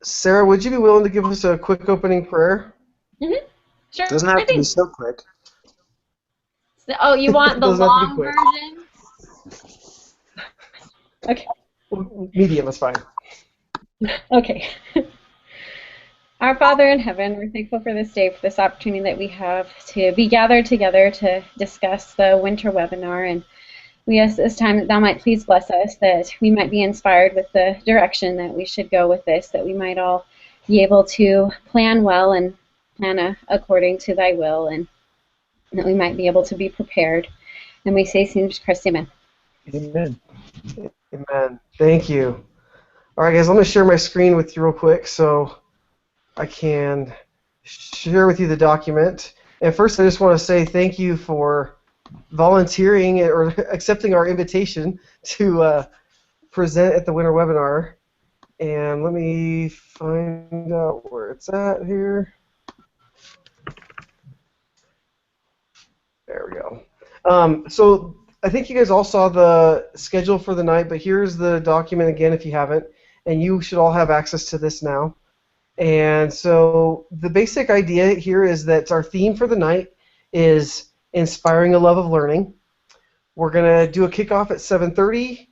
Sarah, would you be willing to give us a quick opening prayer? Mm-hmm. Sure Doesn't have to be thing. so quick. Oh, you want It the doesn't have to be long quick. version? Okay. Medium is fine. Okay. Our Father in heaven, we're thankful for this day, for this opportunity that we have to be gathered together to discuss the winter webinar. And we ask this time that Thou might please bless us, that we might be inspired with the direction that we should go with this, that we might all be able to plan well and plan according to Thy will, and that we might be able to be prepared. And we say, in Jesus Christ, amen. Amen. Amen. Thank you. All right, guys, let me share my screen with you real quick so I can share with you the document. And first, I just want to say thank you for volunteering or accepting our invitation to present at the winter webinar. And let me find out where it's at here. There we go. So I think you guys all saw the schedule for the night, but here's the document again if you haven't. And you should all have access to this now. And so the basic idea here is that our theme for the night is inspiring a love of learning. We're going to do a kickoff at 7:30.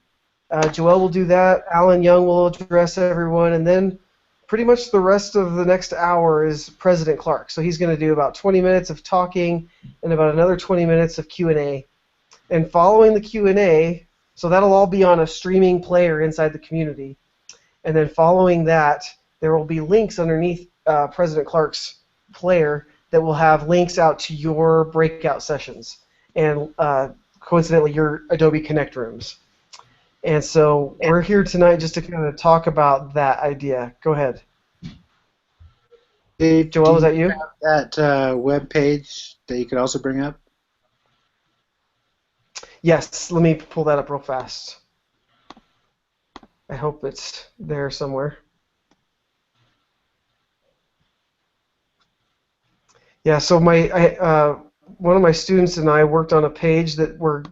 Joelle will do that. Alan Young will address everyone. And then pretty much the rest of the next hour is President Clark. So he's going to do about 20 minutes of talking and about another 20 minutes of Q&A. And following the Q&A, so that'll all be on a streaming player inside the community. And then following that, there will be links underneath President Clark's player that will have links out to your breakout sessions and coincidentally your Adobe Connect rooms. And so we're here tonight just to kind of talk about that idea. Go ahead. Dave, Joelle, was that you? have that web page that you could also bring up? Yes, let me pull that up real fast. I hope it's there somewhere. Yeah, so one of my students and I worked on a page that we're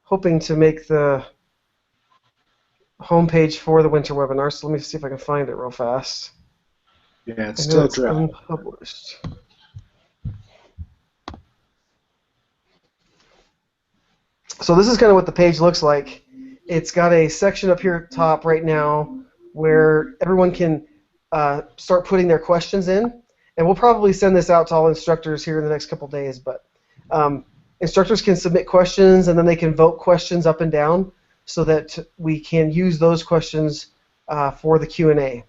hoping to make the homepage for the winter webinar. So let me see if I can find it real fast. Yeah, it's I know still it's dry. unpublished. So this is kind of what the page looks like. It's got a section up here at the top right now where everyone can start putting their questions in. And we'll probably send this out to all instructors here in the next couple days. But instructors can submit questions, and then they can vote questions up and down so that we can use those questions for the Q&A.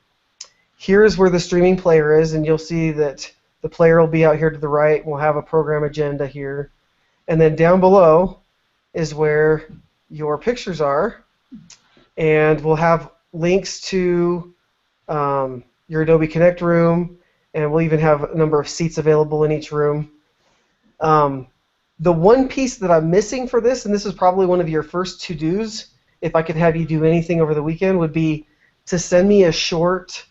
Here's where the streaming player is, and you'll see that the player will be out here to the right. We'll have a program agenda here. And then down below is where your pictures are, and we'll have links to your Adobe Connect room, and we'll even have a number of seats available in each room. The one piece that I'm missing for this, and this is probably one of your first to-dos, if I could have you do anything over the weekend, would be to send me a short,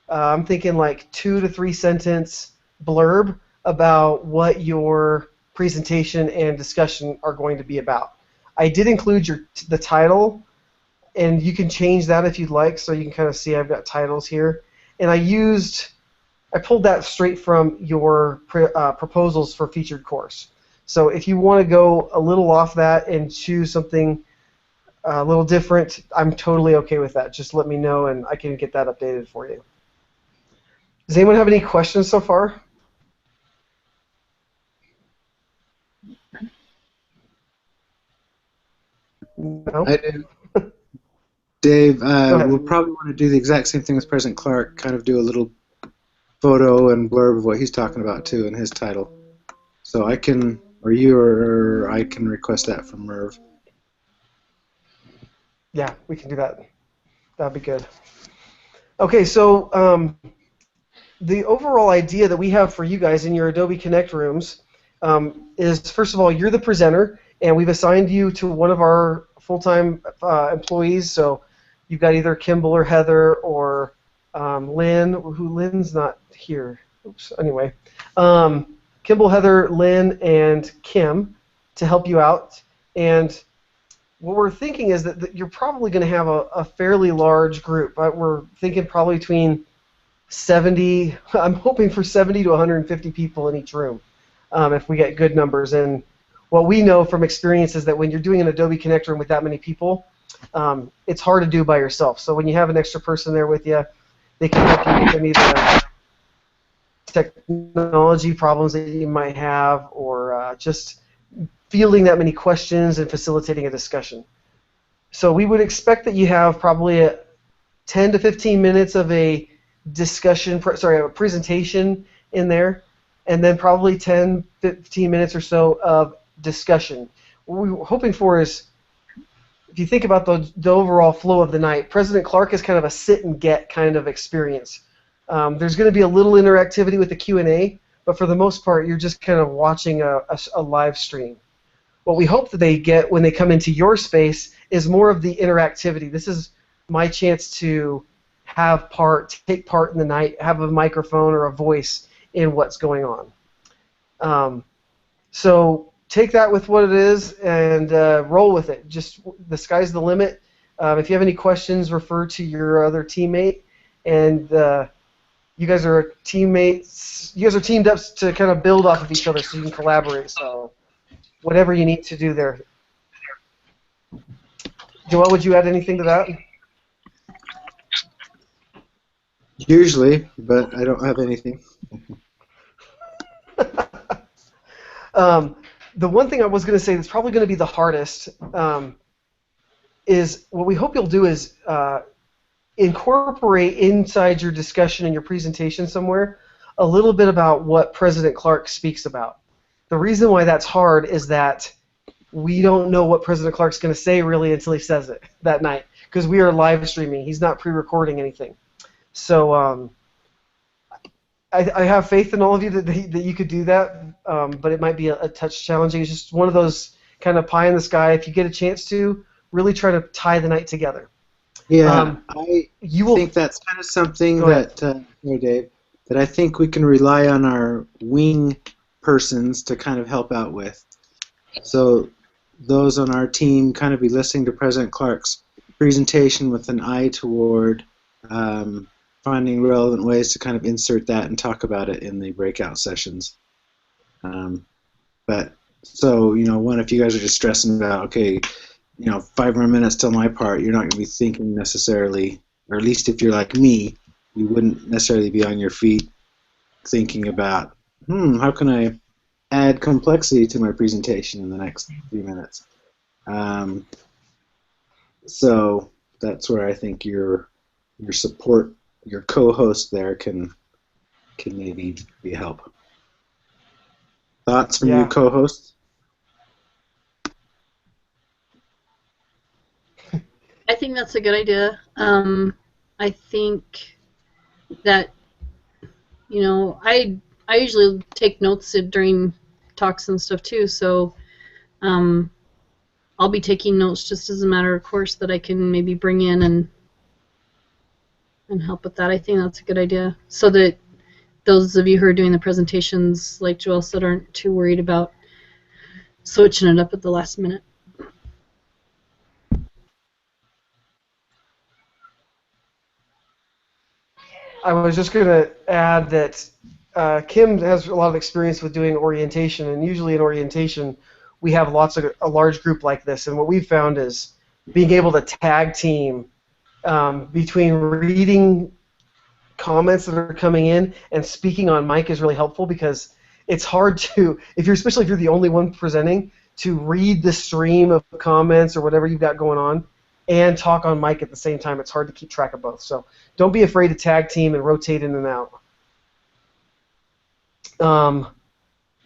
I'm thinking like 2 to 3 sentence blurb about what your presentation and discussion are going to be about. I did include the title, and you can change that if you'd like, so you can kind of see I've got titles here. And I pulled that straight from your proposals for featured course. So if you want to go a little off that and choose something a little different, I'm totally okay with that. Just let me know, and I can get that updated for you. Does anyone have any questions so far? No? I do. Dave, Go ahead. we'll probably want to do the exact same thing with President Clark, kind of do a little photo and blurb of what he's talking about, too, in his title. So I can, or you or I can request that from Merv. Yeah, we can do that. That'd be good. Okay, so the overall idea that we have for you guys in your Adobe Connect rooms is, first of all, you're the presenter, and we've assigned you to one of our full-time employees. So you've got either Kimball or Heather or Lynn, Lynn's not here. Oops. Anyway, Kimball, Heather, Lynn, and Kim to help you out. And what we're thinking is that you're probably going to have a fairly large group. We're thinking probably between 70. I'm hoping for 70 to 150 people in each room, if we get good numbers. And what we know from experience is that when you're doing an Adobe Connect room with that many people, it's hard to do by yourself. So when you have an extra person there with you, they can help you with any of the technology problems that you might have, or just fielding that many questions and facilitating a discussion. So we would expect that you have probably 10 to 15 minutes of a a presentation in there, and then probably 10, 15 minutes or so of discussion. What we're hoping for is, if you think about the overall flow of the night, President Clark is kind of a sit and get kind of experience. There's going to be a little interactivity with the Q&A, but for the most part, you're just kind of watching a live stream. What we hope that they get when they come into your space is more of the interactivity. This is my chance to take part in the night, have a microphone or a voice in what's going on. So take that with what it is and roll with it. Just the sky's the limit. If you have any questions, refer to your other teammate. And you guys are teammates. You guys are teamed up to kind of build off of each other so you can collaborate. So whatever you need to do there. Joel, would you add anything to that? Usually, but I don't have anything. The one thing I was going to say that's probably going to be the hardest is what we hope you'll do is incorporate inside your discussion and your presentation somewhere a little bit about what President Clark speaks about. The reason why that's hard is that we don't know what President Clark's going to say really until he says it that night, because we are live streaming. He's not pre-recording anything. So I have faith in all of you that you could do that, but it might be a touch challenging. It's just one of those kind of pie in the sky. If you get a chance to, really try to tie the night together. Yeah, I think that's kind of something that, Dave, that I think we can rely on our wing persons to kind of help out with. So those on our team kind of be listening to President Clark's presentation with an eye toward finding relevant ways to kind of insert that and talk about it in the breakout sessions. But so, if you guys are just stressing about, okay, 5 more minutes till my part, you're not going to be thinking necessarily, or at least if you're like me, you wouldn't necessarily be on your feet thinking about, how can I add complexity to my presentation in the next few minutes? So that's where I think your support, your co-host there can maybe be a help. Thoughts from you co-hosts? I think that's a good idea. I think that, I usually take notes during talks and stuff too, so I'll be taking notes just as a matter of course that I can maybe bring in and help with that. I think that's a good idea, so that those of you who are doing the presentations, like Joel said, aren't too worried about switching it up at the last minute. I was just going to add that Kim has a lot of experience with doing orientation, and usually in orientation we have a large group like this, and what we've found is being able to tag team between reading comments that are coming in and speaking on mic is really helpful, because it's hard to, especially if you're the only one presenting, to read the stream of comments or whatever you've got going on and talk on mic at the same time. It's hard to keep track of both. So don't be afraid to tag team and rotate in and out.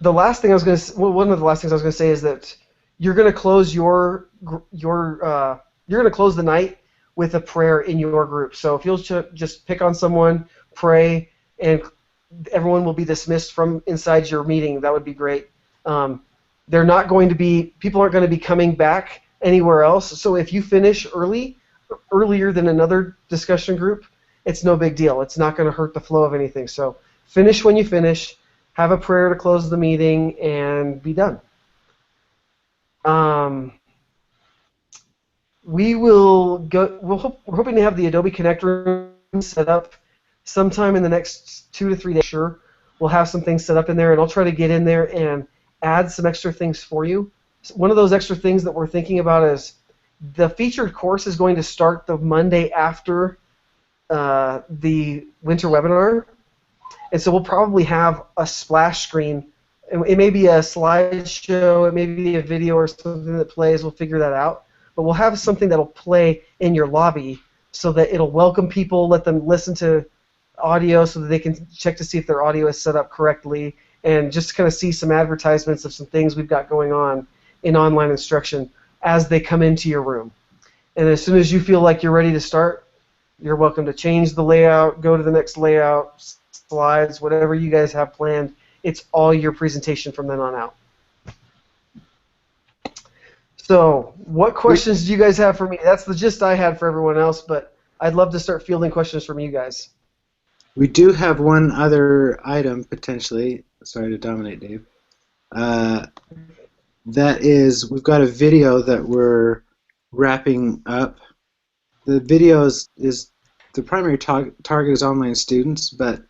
The last thing I was going to, one of the last things I was going to say is that you're going to close you're going to close the night with a prayer in your group. So if you'll just pick on someone, pray, and everyone will be dismissed from inside your meeting, that would be great. They're not going to be, people aren't going to be coming back anywhere else. So if you finish earlier than another discussion group, it's no big deal. It's not going to hurt the flow of anything. So finish when you finish, have a prayer to close the meeting, and be done. We're hoping to have the Adobe Connect room set up sometime in the next 2 to 3 days, sure, we'll have some things set up in there, and I'll try to get in there and add some extra things for you. One of those extra things that we're thinking about is the featured course is going to start the Monday after the winter webinar, and so we'll probably have a splash screen. It may be a slideshow, it may be a video or something that plays, we'll figure that out, but we'll have something that'll play in your lobby so that it'll welcome people, let them listen to audio so that they can check to see if their audio is set up correctly, and just kind of see some advertisements of some things we've got going on in online instruction as they come into your room. And as soon as you feel like you're ready to start, you're welcome to change the layout, go to the next layout, slides, whatever you guys have planned. It's all your presentation from then on out. So, what questions do you guys have for me? That's the gist I had for everyone else, but I'd love to start fielding questions from you guys. We do have one other item, potentially. Sorry to dominate, Dave. That is, we've got a video that we're wrapping up. The video is the primary target is online students, but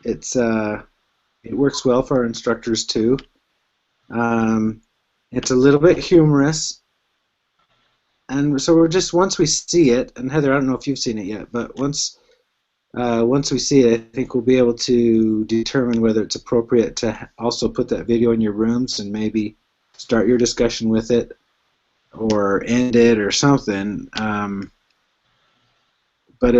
it works well for our instructors too. It's a little bit humorous, and so once we see it, and Heather, I don't know if you've seen it yet, but once we see it, I think we'll be able to determine whether it's appropriate to also put that video in your rooms and maybe start your discussion with it or end it or something. But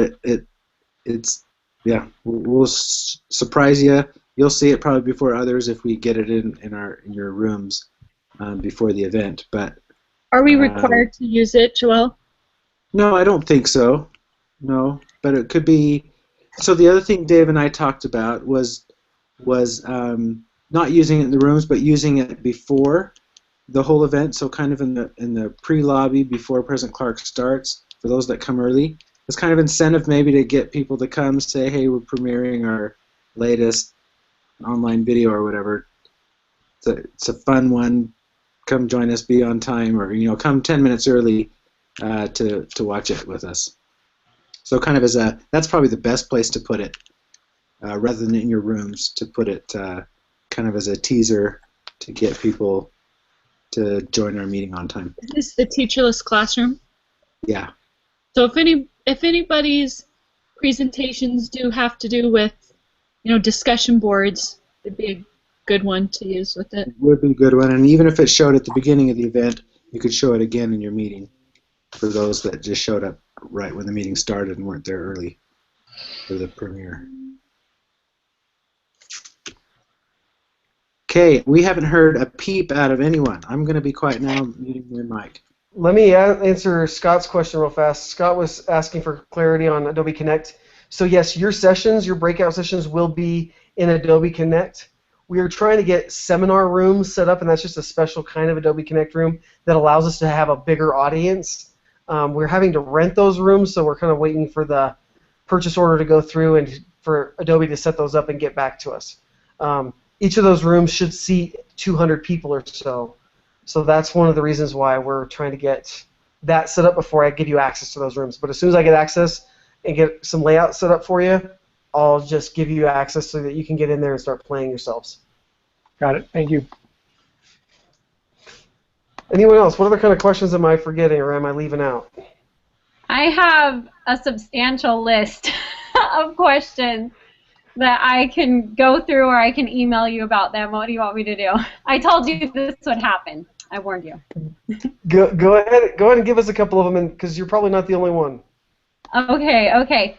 it's yeah, we'll surprise you. You'll see it probably before others if we get it in your rooms before the event. But are we required to use it, Joelle? No, I don't think so. No, but it could be. So the other thing Dave and I talked about was not using it in the rooms, but using it before the whole event. So kind of in the pre-lobby before President Clark starts for those that come early. It's kind of incentive maybe to get people to come say, hey, we're premiering our latest online video or whatever. It's a fun one. Come join us, be on time, or come 10 minutes early to watch it with us. So kind of that's probably the best place to put it, rather than in your rooms, to put it kind of as a teaser to get people to join our meeting on time. Is this the teacherless classroom? Yeah. So if anybody's presentations do have to do with, discussion boards, it'd be a good one to use with it. It would be a good one, and even if it showed at the beginning of the event, you could show it again in your meeting for those that just showed up right when the meeting started and weren't there early for the premiere. Okay, we haven't heard a peep out of anyone. I'm going to be quiet now, muting your mic. Let me answer Scott's question real fast. Scott was asking for clarity on Adobe Connect. So yes, your sessions, your breakout sessions will be in Adobe Connect. We are trying to get seminar rooms set up, and that's just a special kind of Adobe Connect room that allows us to have a bigger audience. We're having to rent those rooms, so we're kind of waiting for the purchase order to go through and for Adobe to set those up and get back to us. Each of those rooms should seat 200 people or so. So that's one of the reasons why we're trying to get that set up before I give you access to those rooms. But as soon as I get access and get some layout set up for you, I'll just give you access so that you can get in there and start playing yourselves. Got it. Thank you. Anyone else? What other kind of questions am I forgetting or am I leaving out? I have a substantial list of questions that I can go through, or I can email you about them. What do you want me to do? I told you this would happen. I warned you. Go ahead and give us a couple of them, because you're probably not the only one. Okay.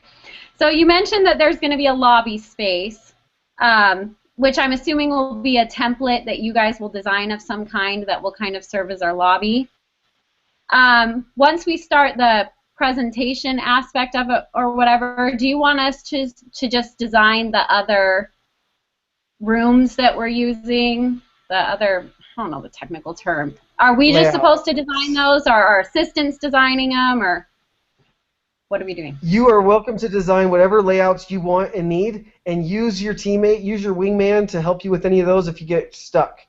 So you mentioned that there's going to be a lobby space, which I'm assuming will be a template that you guys will design of some kind that will kind of serve as our lobby. Once we start the presentation aspect of it or whatever, do you want us to just design the other rooms that we're using, the other, I don't know the technical term. Are we just supposed to design those, or are our assistants designing them, or what are we doing? You are welcome to design whatever layouts you want and need, and use your teammate, use your wingman to help you with any of those if you get stuck.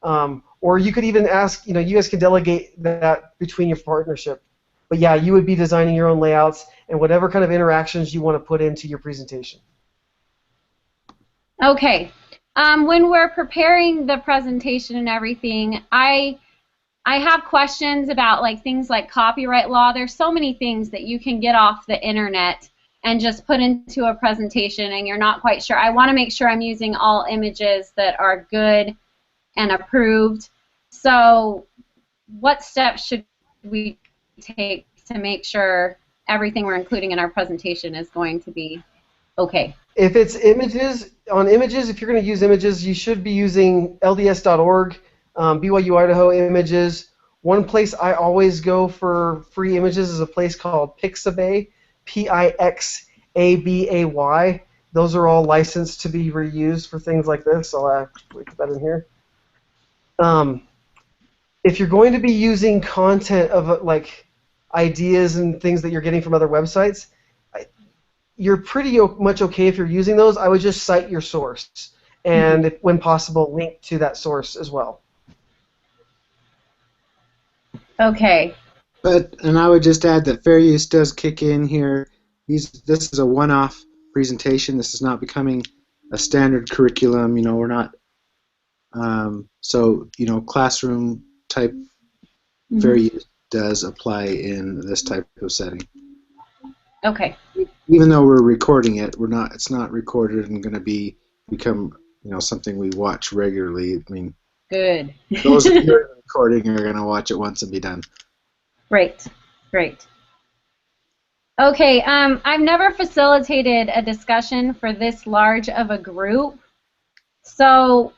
Or you could even ask, you guys can delegate that between your partnership. But yeah, you would be designing your own layouts and whatever kind of interactions you want to put into your presentation. Okay. When we're preparing the presentation and everything, I have questions about like things like copyright law. There's so many things that you can get off the internet and just put into a presentation and you're not quite sure. I want to make sure I'm using all images that are good and approved. So what steps should we take to make sure everything we're including in our presentation is going to be okay? If it's images, if you're going to use images, you should be using LDS.org, BYU Idaho images. One place I always go for free images is a place called Pixabay, Pixabay. Those are all licensed to be reused for things like this. I'll actually put that in here. If you're going to be using content of like ideas and things that you're getting from other websites, you're pretty much okay if you're using those. I would just cite your source, and if, when possible, link to that source as well. Okay. And I would just add that fair use does kick in here. This is a one-off presentation. This is not becoming a standard curriculum. You know, we're not. So you know, classroom type fair use does apply in this type of setting. Okay. Even though we're recording it, we're not. It's not recorded and going to become something we watch regularly. I mean, good. Those who are recording are going to watch it once and be done. Great. Great. Okay. I've never facilitated a discussion for this large of a group. So,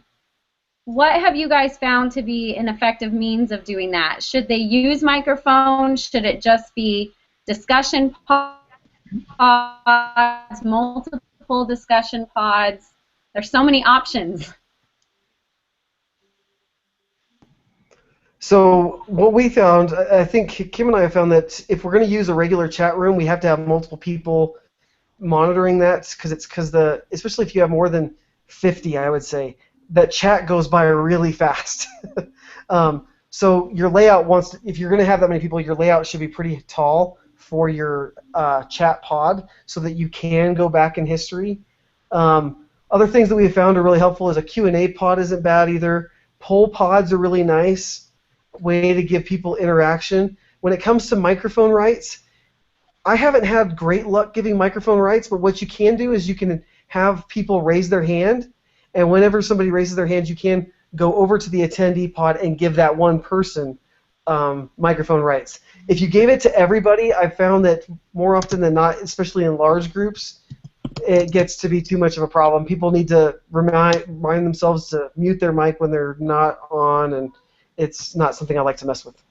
what have you guys found to be an effective means of doing that? Should they use microphones? Should it just be discussion pods, multiple discussion pods? There's so many options. So what we found, I think Kim and I have found that if we're going to use a regular chat room, we have to have multiple people monitoring that especially if you have more than 50, I would say, that chat goes by really fast. So your layout if you're going to have that many people, your layout should be pretty tall for your chat pod so that you can go back in history. Other things that we have found are really helpful is a Q&A pod isn't bad either. Poll pods are really nice way to give people interaction. When it comes to microphone rights, I haven't had great luck giving microphone rights, but what you can do is you can have people raise their hand, and whenever somebody raises their hand, you can go over to the attendee pod and give that one person microphone rights. If you gave it to everybody, I've found that more often than not, especially in large groups, it gets to be too much of a problem. People need to remind themselves to mute their mic when they're not on, and it's not something I like to mess with.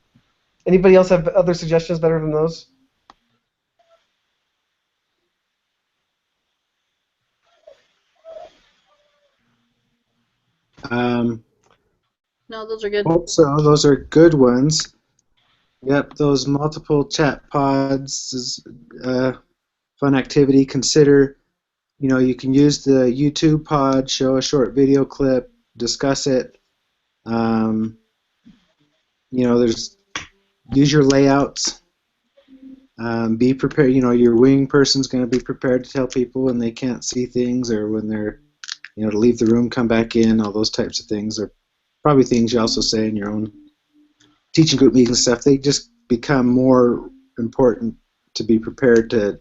Anybody else have other suggestions better than those? No, those are good. Also, those are good ones. Yep, those multiple chat pods is a fun activity. Consider, you can use the YouTube pod, show a short video clip, discuss it. Use your layouts. Be prepared. Your wing person's going to be prepared to tell people when they can't see things or when they're, to leave the room, come back in. All those types of things are probably things you also say in your own teaching group meetings and stuff. They just become more important to be prepared to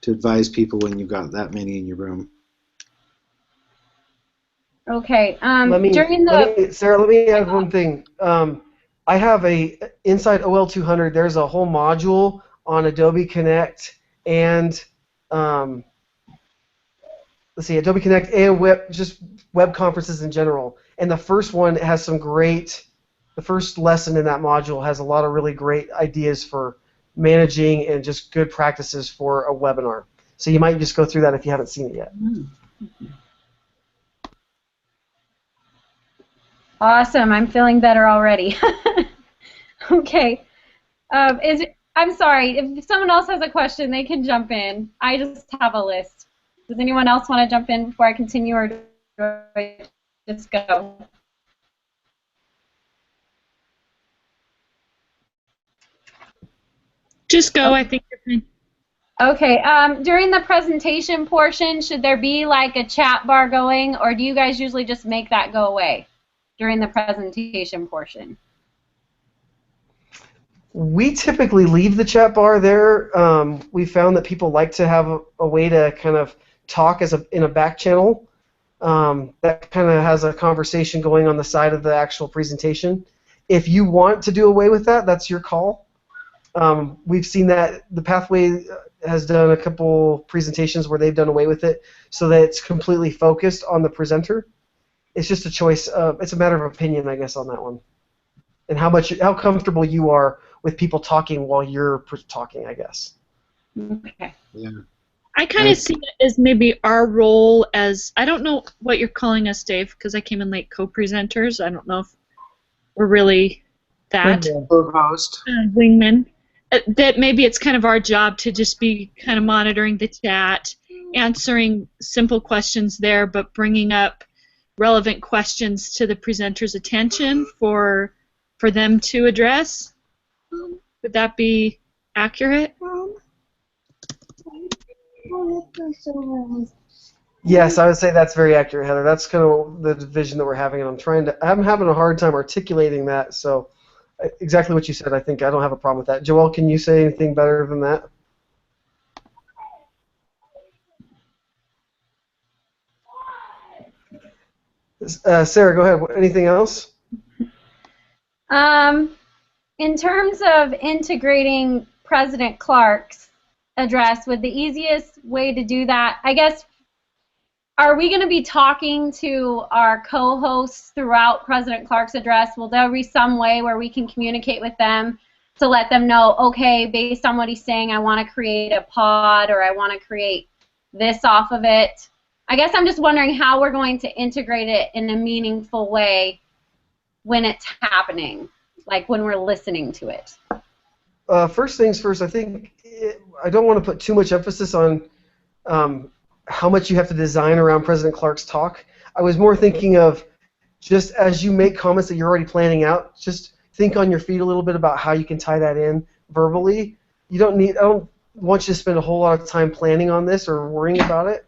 advise people when you've got that many in your room. Okay. Sarah, let me add one thing. I have inside OL200. There's a whole module on Adobe Connect and Adobe Connect and web conferences in general. And the first one has the first lesson in that module has a lot of really great ideas for managing and just good practices for a webinar. So you might just go through that if you haven't seen it yet. Awesome. I'm feeling better already. Okay. I'm sorry. If someone else has a question, they can jump in. I just have a list. Does anyone else want to jump in before I continue, or do I just go? Just go. I think you're fine. Okay. During the presentation portion, should there be like a chat bar going, or do you guys usually just make that go away during the presentation portion? We typically leave the chat bar there. We found that people like to have a way to kind of talk in a back channel that kind of has a conversation going on the side of the actual presentation. If you want to do away with that, that's your call. We've seen that the Pathway has done a couple presentations where they've done away with it so that it's completely focused on the presenter. It's just a choice. It's a matter of opinion, I guess, on that one, and how comfortable you are with people talking while you're talking, I guess. Okay. Yeah. I kind of see it as maybe our role as, I don't know what you're calling us, Dave, because I came in late, co-presenters. I don't know if we're really that. Co-host. Wingman. That maybe it's kind of our job to just be kind of monitoring the chat, answering simple questions there, but bringing up relevant questions to the presenter's attention for them to address. Would that be accurate? Yes, I would say that's very accurate, Heather. That's kind of the division that we're having, and I'm having a hard time articulating that. So, exactly what you said. I think I don't have a problem with that. Joelle, can you say anything better than that? Sarah, go ahead. Anything else? In terms of integrating President Clark's address, would the easiest way to do that, I guess, are we going to be talking to our co-hosts throughout President Clark's address? Will there be some way where we can communicate with them to let them know, okay, based on what he's saying, I want to create a pod or I want to create this off of it? I guess I'm just wondering how we're going to integrate it in a meaningful way when it's happening, like when we're listening to it. First things first, I think I don't want to put too much emphasis on how much you have to design around President Clark's talk. I was more thinking of just as you make comments that you're already planning out, just think on your feet a little bit about how you can tie that in verbally. I don't want you to spend a whole lot of time planning on this or worrying about it.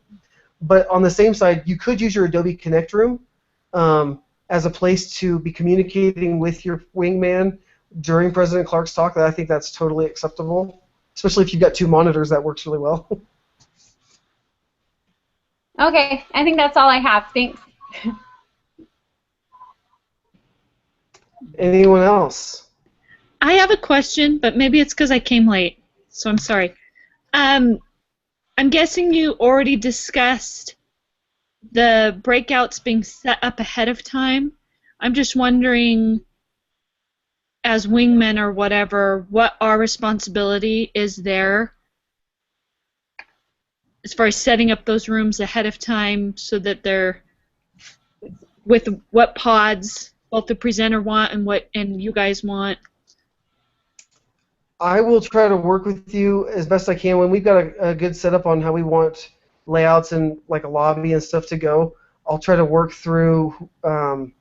But on the same side, you could use your Adobe Connect room as a place to be communicating with your wingman during President Clark's talk. I think that's totally acceptable, especially if you've got two monitors. That works really well. Okay, I think that's all I have. Thanks. Anyone else? I have a question, but maybe it's because I came late, so I'm sorry. I'm guessing you already discussed the breakouts being set up ahead of time. I'm just wondering, as wingmen or whatever, what our responsibility is there as far as setting up those rooms ahead of time so that they're with what pods both the presenter want and you guys want. I will try to work with you as best I can. When we've got a good setup on how we want layouts and like a lobby and stuff to go, I'll try to work through. I'll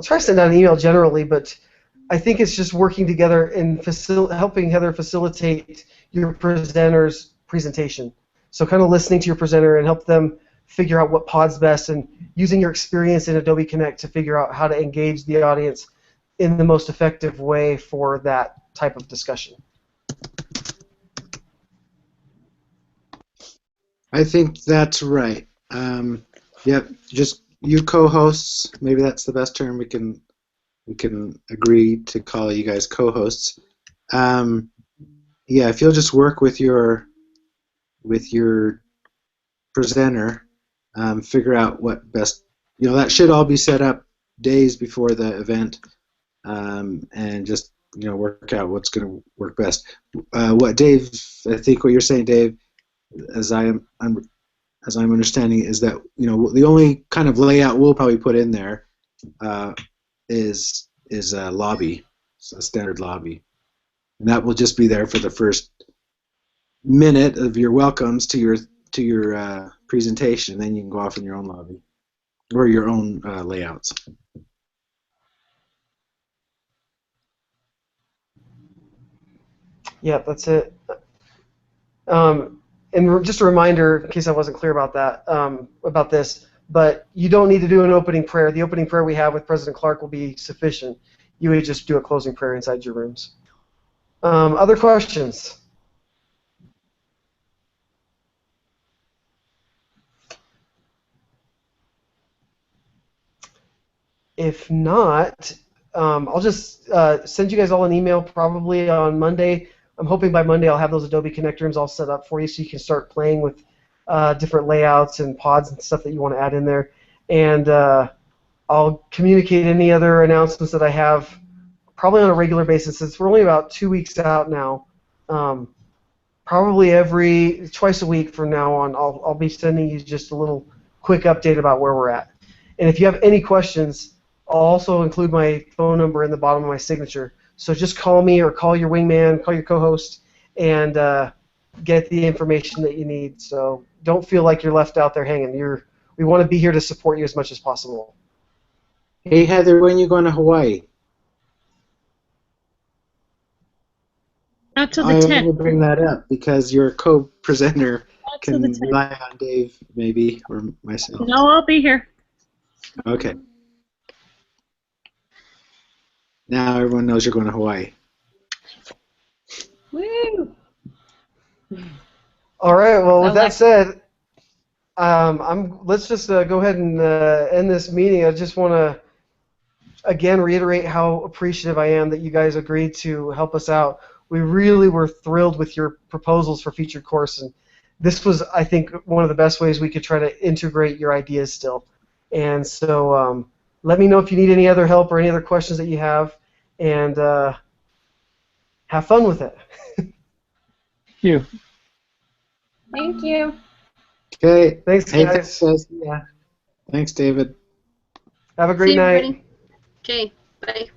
try to send out an email generally, but I think it's just working together and helping Heather facilitate your presenter's presentation. So kind of listening to your presenter and help them figure out what pod's best and using your experience in Adobe Connect to figure out how to engage the audience in the most effective way for that type of discussion. I think that's right. Yep, just you co-hosts. Maybe that's the best term. We can agree to call you guys co-hosts. Yeah, if you'll just work with your presenter, figure out what best. That should all be set up days before the event, and just work out what's going to work best. What Dave, I think what you're saying, Dave, as I'm understanding, is that the only kind of layout we'll probably put in there is a lobby, a standard lobby, and that will just be there for the first minute of your welcomes to your presentation, and then you can go off in your own lobby or your own layouts. Yeah, that's it. And just a reminder, in case I wasn't clear about that, about this, but you don't need to do an opening prayer. The opening prayer we have with President Clark will be sufficient. You would just do a closing prayer inside your rooms. Other questions? If not, I'll just send you guys all an email probably on Monday. I'm hoping by Monday I'll have those Adobe Connect rooms all set up for you so you can start playing with different layouts and pods and stuff that you want to add in there. And I'll communicate any other announcements that I have probably on a regular basis. Since we're only about 2 weeks out now, probably twice a week from now on, I'll be sending you just a little quick update about where we're at. And if you have any questions, I'll also include my phone number in the bottom of my signature. So just call me or call your wingman, call your co-host, and get the information that you need. So don't feel like you're left out there hanging. We want to be here to support you as much as possible. Hey, Heather, when are you going to Hawaii? Not till the I 10th. only bring that up because your co-presenter Not till can the 10th. rely on Dave, maybe, or myself. No, I'll be here. Okay. Now everyone knows you're going to Hawaii. Woo! All right. Well, with I that like- said, let's just go ahead and end this meeting. I just want to again reiterate how appreciative I am that you guys agreed to help us out. We really were thrilled with your proposals for featured course, and this was, I think, one of the best ways we could try to integrate your ideas still. And so let me know if you need any other help or any other questions that you have, and have fun with it. Thank you. Thank you. Okay. Thanks, Hey, guys. thanks, guys. Yeah. Thanks, David. Have a See great you, night. everybody. Okay, bye.